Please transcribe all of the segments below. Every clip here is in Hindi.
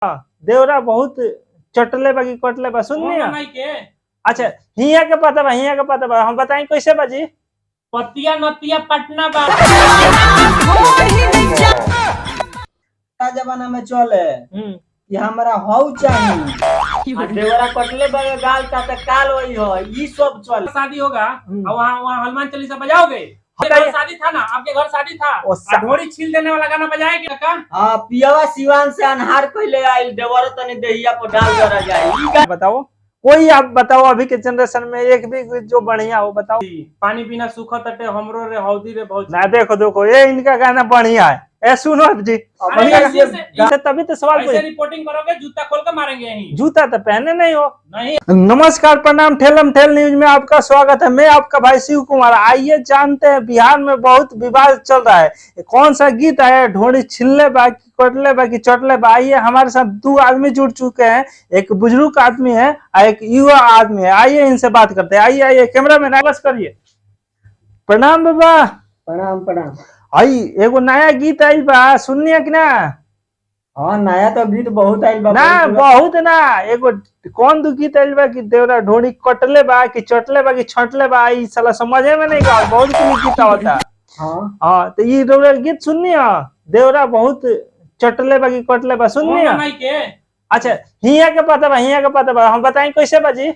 देवरा बहुत चटले बाकी कटले बा सुन लिया। अच्छा हिया के पता बा, हिया के पता बा, हम बताएं कैसे बाजी। पतिया नतिया पटना बा जमाना में चले कि हमारा हौ चाहिए देवरा कटले बगे गाल का त काल वही हो, ई सब चल। शादी होगा और वहाँ हनुमान चालीसा बजाओगे। घर शादी था ना, आपके घर शादी था, ढोरी छील देने वाला गाना बजाएगी का? हाँ पियावा सिवान से अनहार कहले आइल देवर तने देहिया पर डाल जरा जाए। बताओ कोई, आप बताओ अभी के जनरेशन में एक भी जो बढ़िया हो बताओ। पानी पीना सूखा तटे हमरो रे हौदी रे बहुत ना देखो देखो ये इनका गाना बढ़िया है। ए सुनो जी तभी तो सवाल ऐसे रिपोर्टिंग करोगे जूता खोल कर मारेंगे यहीं। जूता तो पहने नहीं हो। नहीं। नमस्कार प्रणाम, ठेलम ठेल न्यूज में आपका स्वागत है। मैं आपका भाई शिव कुमार। आइए जानते हैं बिहार में बहुत विवाद चल रहा है, कौन सा गीत है ढोड़ी छिलले बाकी कटले बाकी चटले बा। आइए हमारे साथ दो आदमी जुड़ चुके हैं, एक बुजुर्ग आदमी है और एक युवा आदमी है। आइए इनसे बात करते हैं। आइए आइए कैमरा मैन आवाज करिए। प्रणाम बाबा। प्रणाम प्रणाम। आई एगो नया गीत आइल बा, सुनिए कि ना? हाँ नया तो गीत बहुत आइल बा ना बहुत ना, एगो कौन दो गीत आइल बा कि देवरा ढोड़ी कटले बा कि चटले बा कि छटले बा। ई साला समझे में नहीं गा, बहुत गीत होता। हाँ तो ये गीत सुननी है, देवरा बहुत चटले बा कि कटले बा, सुननी है। अच्छा हिया के पता बा, हिया के पता बा, हम बताएं कैसे बाजी।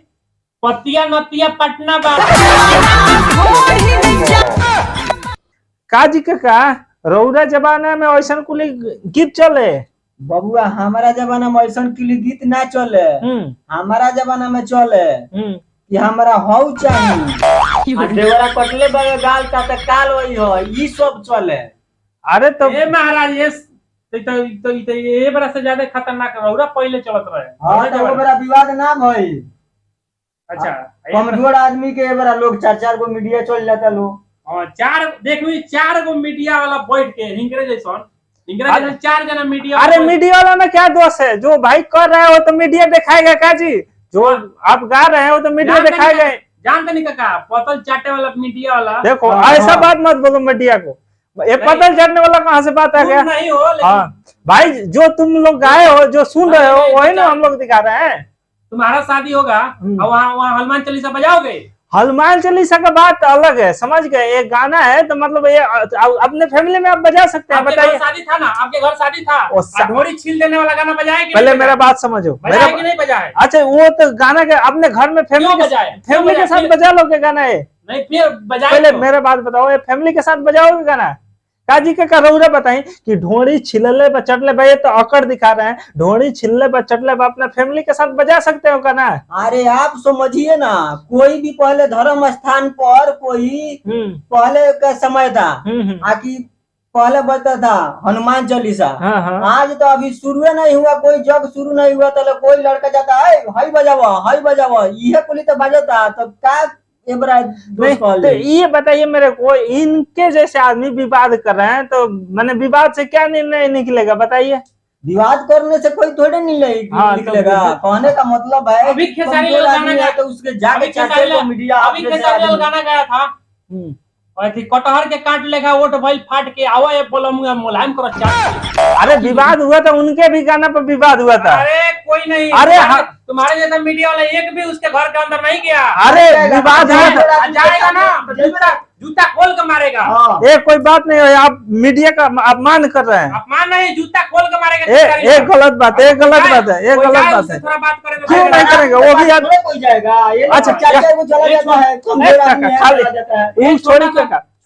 पतिया नतिया पटना बा काजी का रौरा जमाना में ऐसा कुली गीत चले बबुआ। हमारा जमाना में ऐसा कुली गीत ना चले। हमारा जमाना में चले कि हमारा हौ चाहिए देवरा कटले बगे गाल का त काल वही हो, ई सब चले। अरे तो ए महाराज ये बड़ा से ज्यादा खतरनाक रौरा पहले चलत रहे। हां तो वो बड़ा विवाद ना भई। अच्छा कमजोर आदमी के बड़ा लोग चार चार को मीडिया चल जाता लोग। हाँ चार देखो, चार गो मीडिया वाला बैठ के हिंगरे जैसन चार जना मीडिया। अरे मीडिया वाला में क्या दोष है? जो भाई कर रहे हो तो मीडिया दिखाएगा का जी, जो आप गा रहे हो तो मीडिया दिखाएगा। जानते नहीं का पतल चाटे वाला मीडिया वाला। देखो ऐसा बात मत बोलो मीडिया को, ये पतल चाटने वाला कहाँ से बात आ गया? नहीं हो हाँ भाई जो तुम लोग गाए हो जो सुन रहे हो वही ना हम लोग दिखा रहे हैं। तुम्हारा शादी होगा और वहाँ हनुमान चालीसा बजाओगे। हनुमान चालीसा का बात अलग है, समझ गए? ये गाना है तो मतलब ये अपने फैमिली में आप बजा सकते हैं। बताइए शादी था ना, आपके घर शादी था, ढोरी छील देने वाला गाना बजाएगी। पहले मेरा बात समझो। बजाए कि नहीं बजाए? अच्छा वो तो गाना के अपने घर में फैमिली के साथ बजा लोगे गाना है? नहीं फिर बजाए। पहले मेरा बात बताओ, ये फैमिली के साथ बजाओगे गाना? काजी का रौरा बताई कि ढोड़ी छिलले पर चटले बा, ये तो अकड़ दिखा रहे हैं। ढोड़ी छिलले पर चटले बा अपना फैमिली के साथ बजा सकते हो गाना? अरे आप समझिए ना, कोई भी पहले धर्म स्थान पर कोई पहले का समय था आकि पहले बजता था हनुमान चालीसा। आज तो अभी शुरू नहीं हुआ, कोई जग शुरू नहीं हुआ तो कोई लड़का जाता है हई बजावा ये कुली तो बजाता। तो क्या तो ये बताइए मेरे को, इनके जैसे आदमी विवाद कर रहे हैं तो मैंने विवाद से क्या निर्णय निकलेगा बताइए? विवाद करने से कोई थोड़े नहीं निकलेगा। कहने का मतलब है अभी खेसारी लाल गाना गाया तो उसके जाके मीडिया अभी खेसारी लाल गाना गाया था कटहर के काट लेगा वोट भाई फाट के आवा ये मुलायम करो चाट। अरे विवाद हुआ था, उनके भी गाना पर विवाद हुआ था। अरे कोई नहीं, अरे तुम्हारे जैसा मीडिया वाला एक भी उसके घर के अंदर नहीं गया। अरे विवाद जाएगा ना, जूता खोल के मारेगा। ये कोई बात नहीं है, आप मीडिया का अपमान कर रहे हैं। अपमान नहीं, जूता खोल के मारेगा। एक गलत बात है, एक गलत बात है, एक गलत बात है। थोड़ा बात करेंगे, क्यों नहीं करेंगे? वो भी कोई जाएगा। अच्छा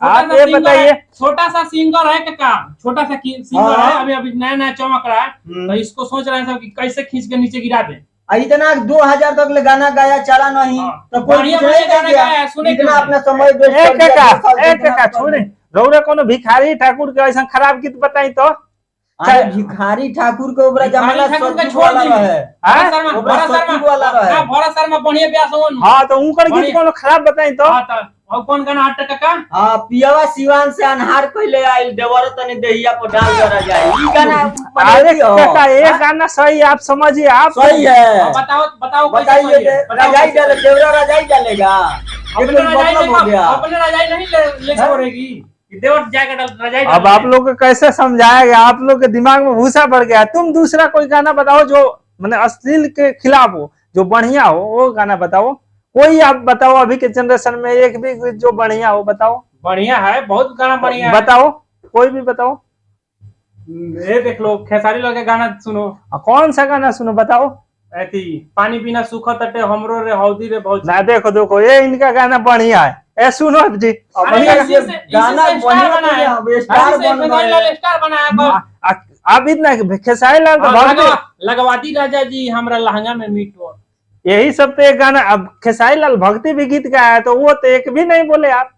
आप ये बताइए, छोटा सा सिंगर है क्या? छोटा सा सिंगर है, अभी अभी नया नया चमक रहा है, तो इसको सोच रहे हैं सब कि कैसे खींच के नीचे गिरा दे। इतना 2000 तक ले गाना गाया चला नहीं तो कोई गाना गाया सुने इतना अपना समय छोड़े। रौरा कोनो भिखारी ठाकुर के ऐसा खराब गीत बताई तो? भिखारी ठाकुर के ऊपर जमाना छोड़ बढ़िया। हाँ तो उनकर गीत कोनो खराब बताई तो? और कौन गाना अटक का? हां पियावा सिवान से अनहार कहले आइल देवर तने देहिया पर डाल जरा जाए। ई गाना अरे काका ये गाना सही, आप समझिए, आप सही है। बताओ बताइए। रजाई डाले देवरा रजाई डालेगा, अपने रजाई नहीं ले छोड़ेगी। देवर जाएगा रजाई अब डालने। आप लोग को कैसे समझाया गया, आप लोग के दिमाग में भूसा बढ़ गया। तुम दूसरा कोई गाना बताओ जो मतलब अश्लील के खिलाफ हो, जो बढ़िया हो, वो गाना बताओ। कोई आप बताओ अभी के जनरेशन में एक भी जो बढ़िया हो बताओ। बढ़िया है, बहुत गाना बढ़िया है। बताओ, कोई भी बताओ। ये देख लो, खेसारी लाल के गाना सुनो। कौन सा गाना सुनो बताओ। ऐसी पानी बिना सूखा तटे हमरो रे हौदी रे बहुत। ना देखो देखो, ये इनका गाना बढ़िया है। ए सुनो जी, अब अरे बढ़िया इसी ये से- गाना इसी से स्टार बढ़िया बना है। तो स्टार इसी से बन खेसारी गए। लाल स्टार बनाया। अब इतना खेसारी लाल तो बहुत लगवाती राजा जी हमरा लहंगा में मीट। यही सब तो एक गाना। अब खेसारी लाल भक्ति भी गीत गाया है, तो वो तो एक भी नहीं बोले आप।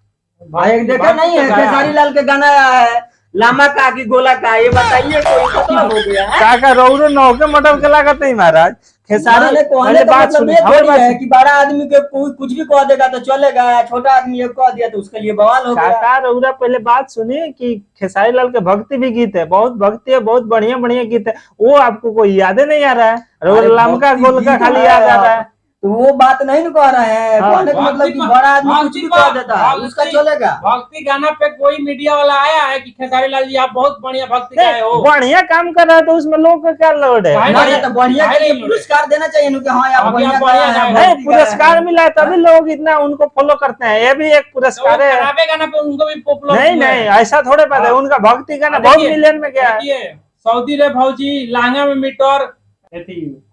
भाई एक देखे नहीं है खेसारी लाल के गाना आया है लामा का की गोला का, ये बताइए कोई मतलब हो गया है? काका रौरो नौके मटल के लागत नहीं महाराज। खेसारी कहने पहले का बात मतलब सुनी, ये हमारी थोड़ी बात है सुनी। कि बड़ा आदमी के कुछ भी कह देगा तो चलेगा, छोटा आदमी ये कह दिया तो उसके लिए बवाल हो गया। काका रौरा पहले बात सुनिए कि खेसारी लाल के भक्ति भी गीत है, बहुत भक्ति है, बहुत बढ़िया बढ़िया गीत है। वो आपको कोई याद नहीं आ रहा है। अरे लमका भक्ति गोल का गीत खाली है याद आ रहा है। तो वो बात नहीं न कह रहे हैं। हाँ, कहने का मतलब कि बड़ा आदमी कुछ भी कह देता है उसका चलेगा। भक्ति गाना पे कोई मीडिया वाला आया है कि खेसारी लाल जी आप बहुत बढ़िया भक्ति गाए हो। बढ़िया काम कर रहा है तो उसमें लोग का क्या लोड है। भाई, नहीं तो बढ़िया के लिए भाई, पुरस्कार देना चाहिए ना कि हाँ आप अभी बढ़िया आप बढ़िया गाए हैं, गाए हैं। नहीं, भक्ति गाए पुरस्कार हैं। मिला है तभी लोग इतना उनको फॉलो करते हैं। ये भी एक तो वो पुरस्कार है। खराबे गाना पे उनको भी पॉपुलर नहीं नहीं, ऐसा थोड़े बात है। हाँ। उनका भक्ति गाना बहुत देखिए, मिलियन में गया है। देखिए सऊदी रे भौजी लहंगा में मीटर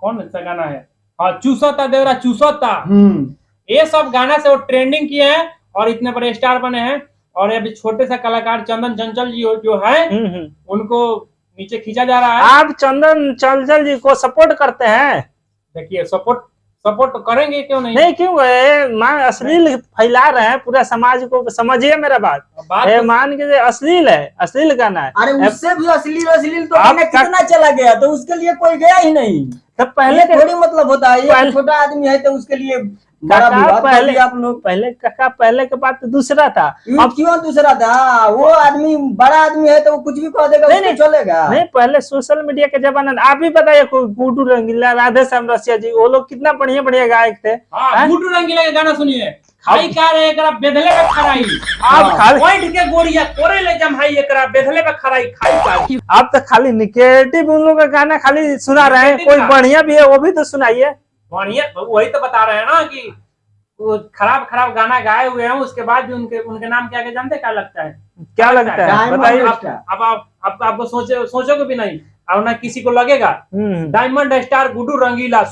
कौन सा गाना है, हाँ चूसता देवरा चूसता। ये सब गाना से वो ट्रेंडिंग किए हैं और इतने बड़े स्टार बने हैं। और अभी छोटे सा कलाकार चंदन चंचल जी जो है उनको नीचे खींचा जा रहा है। आप चंदन चंचल जी को सपोर्ट करते हैं? देखिए सपोर्ट तो करेंगे, क्यों नहीं। नहीं क्यों, मान अश्लील फैला रहे हैं पूरा समाज को। समझिए मेरा बात। बात ये तो- मान के अश्लील है, अश्लील गाना है। अरे उससे भी अश्लील तो आप गाना कितना चला गया तो उसके लिए कोई गया ही नहीं। तब पहले ये थोड़ी मतलब होता है पहले- ये छोटा आदमी है तो उसके लिए बड़ा काका विवाद कर पहले दिया आप लोग। पहले के बात तो दूसरा था। अब क्यों दूसरा था? वो आदमी बड़ा आदमी है तो वो कुछ भी कह देगा नहीं, उसको नहीं। चलेगा। नहीं, पहले सोशल मीडिया के जमाना में आप ही बताइए, कोई गुड्डू रंगीला, राधे श्याम रसिया जी, वो लोग कितना बढ़िया बढ़िया गायक थे। हाँ गुड्डू रंगीला के गाना सुनिए। खाई का रे एकरा बेधले पे खराई, आप खाली पॉइंट के गोरिया कोरे ले जमहाई एकरा बेधले पे खराई खाई का। आप तो खाली निगेटिव उन लोगों का गाना खाली सुना रहे हैं। कोई निगेटिव बढ़िया भी है वो भी तो सुनाइए। बढ़िया वही तो बता रहे हैं ना कि वो खराब गाना गाए हुए हैं, उसके बाद भी उनके नाम के आगे जानते क्या लगता है? क्या लगता है डायमंड बताइए। स्टार। अब आपको सोचोगे भी नहीं और ना किसी को लगेगा। हम्म। डायमंड स्टार गुड्डू रंगीला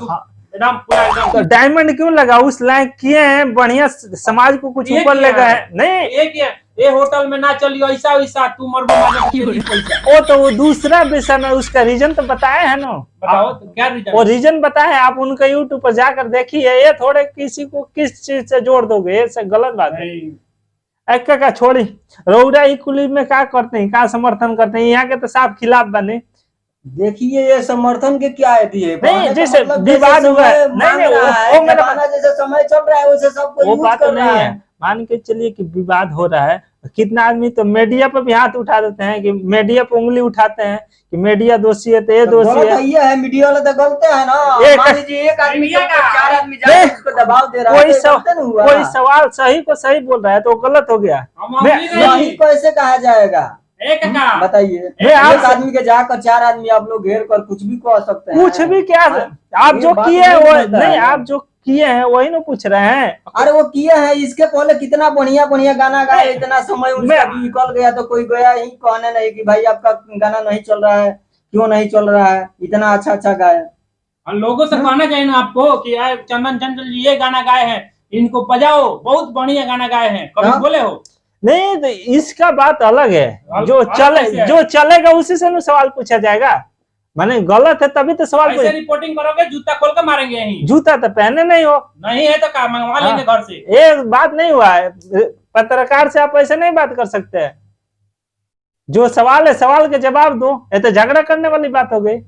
एकदम पूरा तो एकदम डायमंड क्यों लगा? उस लायक किए हैं, बढ़िया समाज को कुछ ये ऊपर ले किया गए है। हैं। नहीं, एक ये होटल में ना चलियो ऐसा वैसा तू मर पैसा। वो तो वो दूसरा विषय में उसका रीजन तो बताए है ना। बताओ तो क्या रीजन? वो रीजन बताए, आप उनका यूट्यूब पर जाकर देखिए। ये थोड़े किसी को किस चीज से जोड़ दोगे, ये सब गलत बात है। एक का छोड़ी रौरा ई कुली में क्या करते हैं, क्या समर्थन करते हैं? यहाँ के तो साफ खिलाफ बने। देखिए ये समर्थन के क्या है दिए नहीं, जैसे विवाद हुआ है। नहीं, वो मेरा जैसे समय चल रहा है वैसे सबको वो यूज बात कर नहीं रहा है। मान के चलिए कि विवाद हो रहा है, कितना आदमी तो मीडिया पर भी हाथ उठा देते हैं कि मीडिया पर उंगली उठाते हैं कि मीडिया दोषी है तो ये दोषी गलत है। ये है मीडिया वाले तो गलत है ना। एक- मान लीजिए एक आदमी के मीडिया ऊपर का- चार आदमी जाके उसको दबाव दे रहा है तो गलत नहीं हुआ। कोई सवाल सही को सही बोल रहा है तो गलत हो गया। नहीं कैसे कहा जाएगा एक का बताइए। मैं आप- एक आदमी के जाकर चार आदमी आप लोग घेर कर कुछ भी कह सकते हैं। कुछ भी क्या आप ये जो बात किए हैं नहीं वो बनता है। नहीं, आप जो किए हैं वही ना पूछ रहे हैं। अरे वो किए हैं इसके पहले कितना बढ़िया बढ़िया गाना गाए, इतना समय उसका भी निकल गया तो कोई गया ही कहने नहीं कि भाई आपका गाना नहीं चल रहा है, क्यों नहीं चल रहा है, इतना अच्छा गाया। हम लोगों से कहना चाहिए ना आपको कि यार चंदन चंचल जी ये गाना गाए हैं, इनको बजाओ, बहुत बढ़िया गाना गाए हैं, कभी हाँ? बोले हो? नहीं तो इसका बात अलग है। जो अलग चले कैसे है? जो चलेगा उसी से ना सवाल पूछा जाएगा। माने गलत है तभी तो सवाल ऐसे पूछ। रिपोर्टिंग करोगे जूता खोल कर मारेंगे यहीं। जूता तो पहने नहीं हो। नहीं है तो क्या मंगवा हाँ। लेंगे घर से। ये बात नहीं हुआ है। पत्रकार से आप ऐसे नहीं बात कर सकते हैं। जो सवाल है सवाल के जवाब दो। ये तो झगड़ा करने वाली बात हो गई।